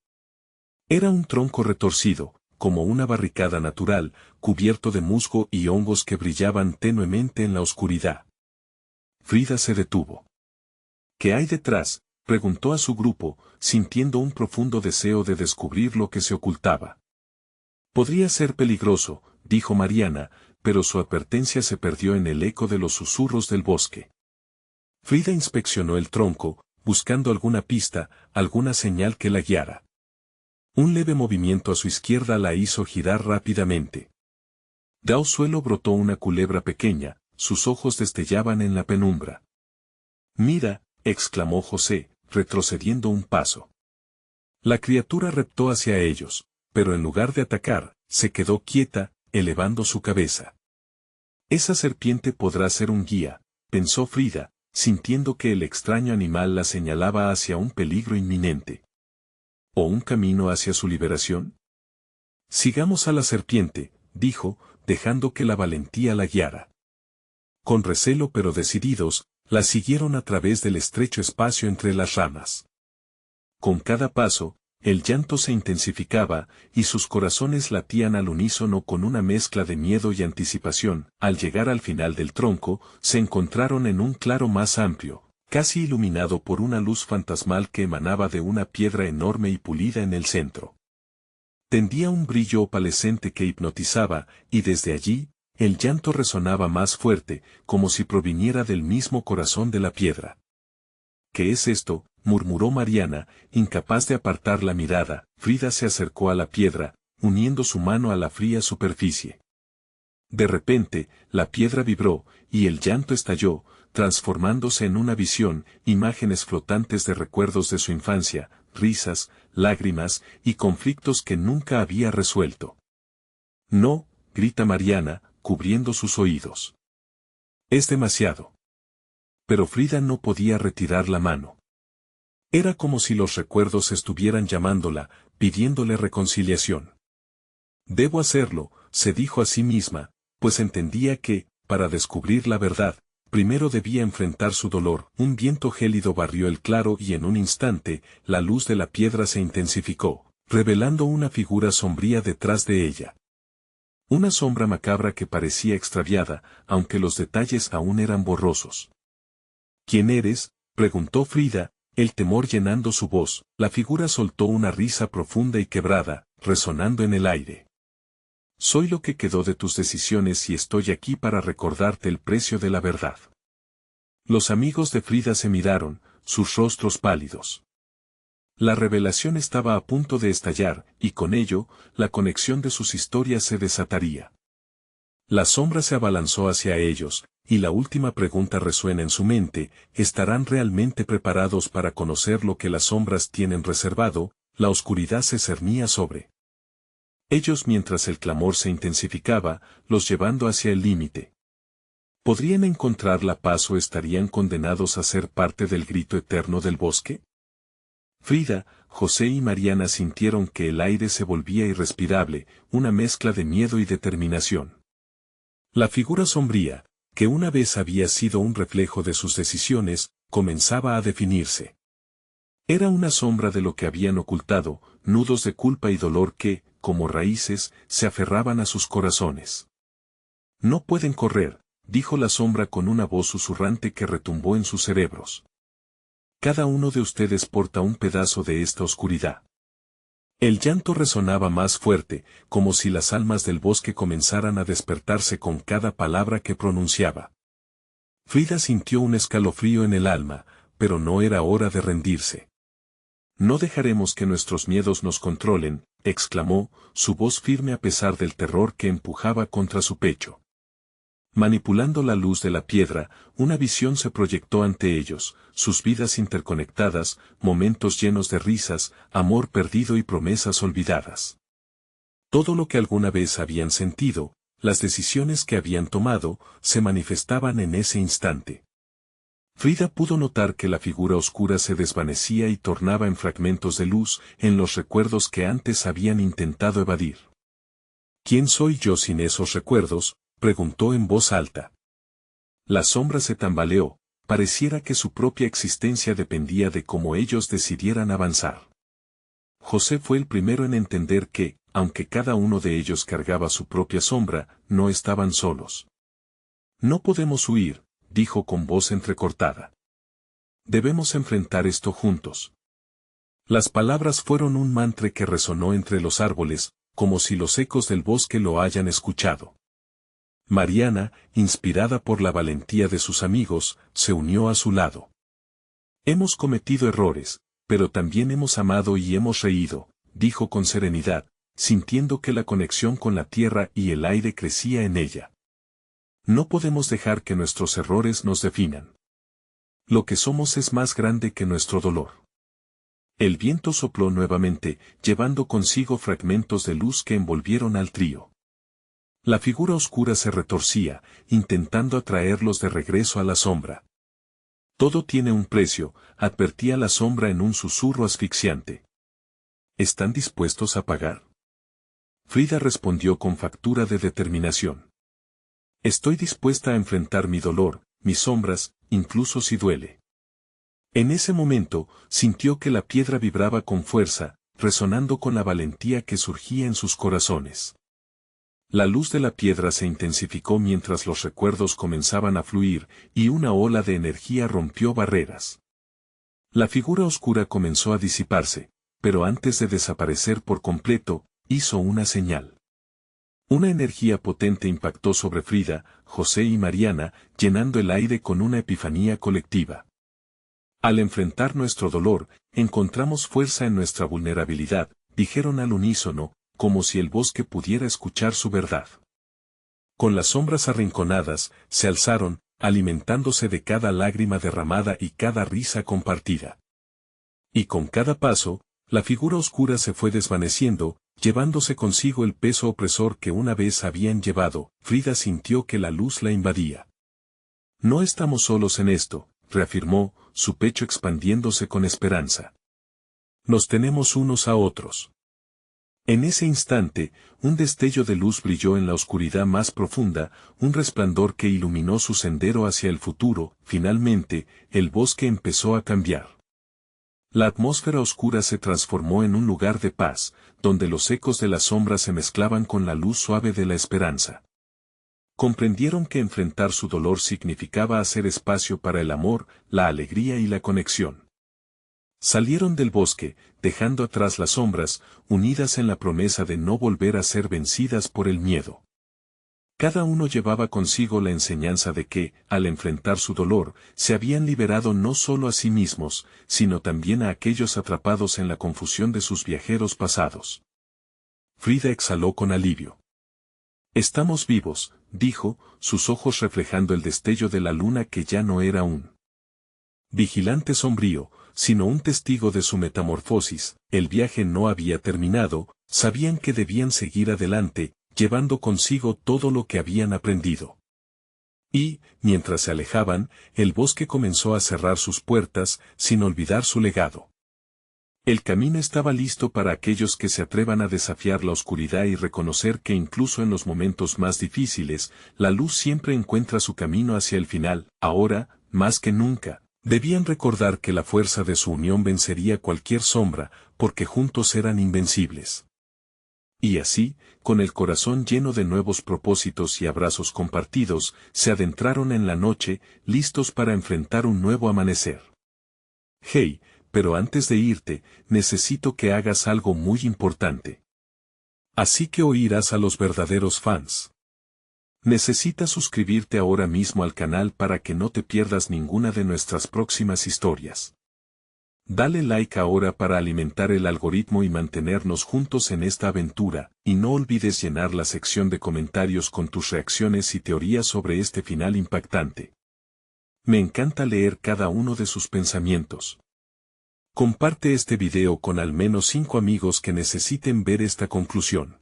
Era un tronco retorcido, como una barricada natural, cubierto de musgo y hongos que brillaban tenuemente en la oscuridad. Frida se detuvo. ¿Qué hay detrás?, preguntó a su grupo, sintiendo un profundo deseo de descubrir lo que se ocultaba. Podría ser peligroso, dijo Mariana, pero su advertencia se perdió en el eco de los susurros del bosque. Frida inspeccionó el tronco, buscando alguna pista, alguna señal que la guiara. Un leve movimiento a su izquierda la hizo girar rápidamente. De un suelo brotó una culebra pequeña, sus ojos destellaban en la penumbra. «Mira», exclamó José, retrocediendo un paso. La criatura reptó hacia ellos, pero en lugar de atacar, se quedó quieta, elevando su cabeza. «Esa serpiente podrá ser un guía», pensó Frida, sintiendo que el extraño animal la señalaba hacia un peligro inminente. ¿O un camino hacia su liberación? «Sigamos a la serpiente», dijo, dejando que la valentía la guiara. Con recelo pero decididos, la siguieron a través del estrecho espacio entre las ramas. Con cada paso, el llanto se intensificaba, y sus corazones latían al unísono con una mezcla de miedo y anticipación. Al llegar al final del tronco, se encontraron en un claro más amplio, casi iluminado por una luz fantasmal que emanaba de una piedra enorme y pulida en el centro. Tendía un brillo opalescente que hipnotizaba, y desde allí, el llanto resonaba más fuerte, como si proviniera del mismo corazón de la piedra. «¿Qué es esto?», murmuró Mariana, incapaz de apartar la mirada. Frida se acercó a la piedra, uniendo su mano a la fría superficie. De repente, la piedra vibró, y el llanto estalló, transformándose en una visión, imágenes flotantes de recuerdos de su infancia, risas, lágrimas y conflictos que nunca había resuelto. «No», grita Mariana, cubriendo sus oídos. «Es demasiado». Pero Frida no podía retirar la mano. Era como si los recuerdos estuvieran llamándola, pidiéndole reconciliación. «Debo hacerlo», se dijo a sí misma, pues entendía que, para descubrir la verdad, primero debía enfrentar su dolor. Un viento gélido barrió el claro y en un instante, la luz de la piedra se intensificó, revelando una figura sombría detrás de ella. Una sombra macabra que parecía extraviada, aunque los detalles aún eran borrosos. «¿Quién eres?», preguntó Frida, el temor llenando su voz. La figura soltó una risa profunda y quebrada, resonando en el aire. «Soy lo que quedó de tus decisiones y estoy aquí para recordarte el precio de la verdad». Los amigos de Frida se miraron, sus rostros pálidos. La revelación estaba a punto de estallar, y con ello, la conexión de sus historias se desataría. La sombra se abalanzó hacia ellos, y la última pregunta resuena en su mente: ¿estarán realmente preparados para conocer lo que las sombras tienen reservado? La oscuridad se cernía sobre ellos mientras el clamor se intensificaba, los llevando hacia el límite. ¿Podrían encontrar la paz o estarían condenados a ser parte del grito eterno del bosque? Frida, José y Mariana sintieron que el aire se volvía irrespirable, una mezcla de miedo y determinación. La figura sombría, que una vez había sido un reflejo de sus decisiones, comenzaba a definirse. Era una sombra de lo que habían ocultado, nudos de culpa y dolor que, como raíces, se aferraban a sus corazones. No pueden correr, dijo la sombra con una voz susurrante que retumbó en sus cerebros. Cada uno de ustedes porta un pedazo de esta oscuridad. El llanto resonaba más fuerte, como si las almas del bosque comenzaran a despertarse con cada palabra que pronunciaba. Frida sintió un escalofrío en el alma, pero no era hora de rendirse. No dejaremos que nuestros miedos nos controlen, exclamó, su voz firme a pesar del terror que empujaba contra su pecho. Manipulando la luz de la piedra, una visión se proyectó ante ellos, sus vidas interconectadas, momentos llenos de risas, amor perdido y promesas olvidadas. Todo lo que alguna vez habían sentido, las decisiones que habían tomado, se manifestaban en ese instante. Frida pudo notar que la figura oscura se desvanecía y tornaba en fragmentos de luz en los recuerdos que antes habían intentado evadir. ¿Quién soy yo sin esos recuerdos?, preguntó en voz alta. La sombra se tambaleó, pareciera que su propia existencia dependía de cómo ellos decidieran avanzar. José fue el primero en entender que, aunque cada uno de ellos cargaba su propia sombra, no estaban solos. No podemos huir, dijo con voz entrecortada. Debemos enfrentar esto juntos. Las palabras fueron un mantra que resonó entre los árboles, como si los ecos del bosque lo hayan escuchado. Mariana, inspirada por la valentía de sus amigos, se unió a su lado. Hemos cometido errores, pero también hemos amado y hemos reído, dijo con serenidad, sintiendo que la conexión con la tierra y el aire crecía en ella. No podemos dejar que nuestros errores nos definan. Lo que somos es más grande que nuestro dolor. El viento sopló nuevamente, llevando consigo fragmentos de luz que envolvieron al trío. La figura oscura se retorcía, intentando atraerlos de regreso a la sombra. Todo tiene un precio, advertía la sombra en un susurro asfixiante. ¿Están dispuestos a pagar? Frida respondió con factura de determinación. Estoy dispuesta a enfrentar mi dolor, mis sombras, incluso si duele. En ese momento, sintió que la piedra vibraba con fuerza, resonando con la valentía que surgía en sus corazones. La luz de la piedra se intensificó mientras los recuerdos comenzaban a fluir, y una ola de energía rompió barreras. La figura oscura comenzó a disiparse, pero antes de desaparecer por completo, hizo una señal. Una energía potente impactó sobre Frida, José y Mariana, llenando el aire con una epifanía colectiva. Al enfrentar nuestro dolor, encontramos fuerza en nuestra vulnerabilidad, dijeron al unísono, como si el bosque pudiera escuchar su verdad. Con las sombras arrinconadas, se alzaron, alimentándose de cada lágrima derramada y cada risa compartida. Y con cada paso, la figura oscura se fue desvaneciendo, llevándose consigo el peso opresor que una vez habían llevado. Frida sintió que la luz la invadía. No estamos solos en esto, reafirmó, su pecho expandiéndose con esperanza. Nos tenemos unos a otros. En ese instante, un destello de luz brilló en la oscuridad más profunda, un resplandor que iluminó su sendero hacia el futuro. Finalmente, el bosque empezó a cambiar. La atmósfera oscura se transformó en un lugar de paz, donde los ecos de la sombra se mezclaban con la luz suave de la esperanza. Comprendieron que enfrentar su dolor significaba hacer espacio para el amor, la alegría y la conexión. Salieron del bosque, dejando atrás las sombras, unidas en la promesa de no volver a ser vencidas por el miedo. Cada uno llevaba consigo la enseñanza de que, al enfrentar su dolor, se habían liberado no solo a sí mismos, sino también a aquellos atrapados en la confusión de sus viajeros pasados. Frida exhaló con alivio. Estamos vivos, dijo, sus ojos reflejando el destello de la luna que ya no era un vigilante sombrío, sino un testigo de su metamorfosis. El viaje no había terminado, sabían que debían seguir adelante, llevando consigo todo lo que habían aprendido. Y, mientras se alejaban, el bosque comenzó a cerrar sus puertas, sin olvidar su legado. El camino estaba listo para aquellos que se atrevan a desafiar la oscuridad y reconocer que incluso en los momentos más difíciles, la luz siempre encuentra su camino hacia el final. Ahora, más que nunca, debían recordar que la fuerza de su unión vencería cualquier sombra, porque juntos eran invencibles. Y así, con el corazón lleno de nuevos propósitos y abrazos compartidos, se adentraron en la noche, listos para enfrentar un nuevo amanecer. Hey, pero antes de irte, necesito que hagas algo muy importante. Así que oirás a los verdaderos fans. Necesitas suscribirte ahora mismo al canal para que no te pierdas ninguna de nuestras próximas historias. Dale like ahora para alimentar el algoritmo y mantenernos juntos en esta aventura, y no olvides llenar la sección de comentarios con tus reacciones y teorías sobre este final impactante. Me encanta leer cada uno de sus pensamientos. Comparte este video con al menos 5 amigos que necesiten ver esta conclusión.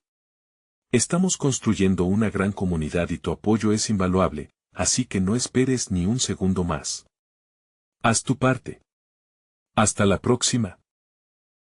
Estamos construyendo una gran comunidad y tu apoyo es invaluable, así que no esperes ni un segundo más. Haz tu parte. Hasta la próxima.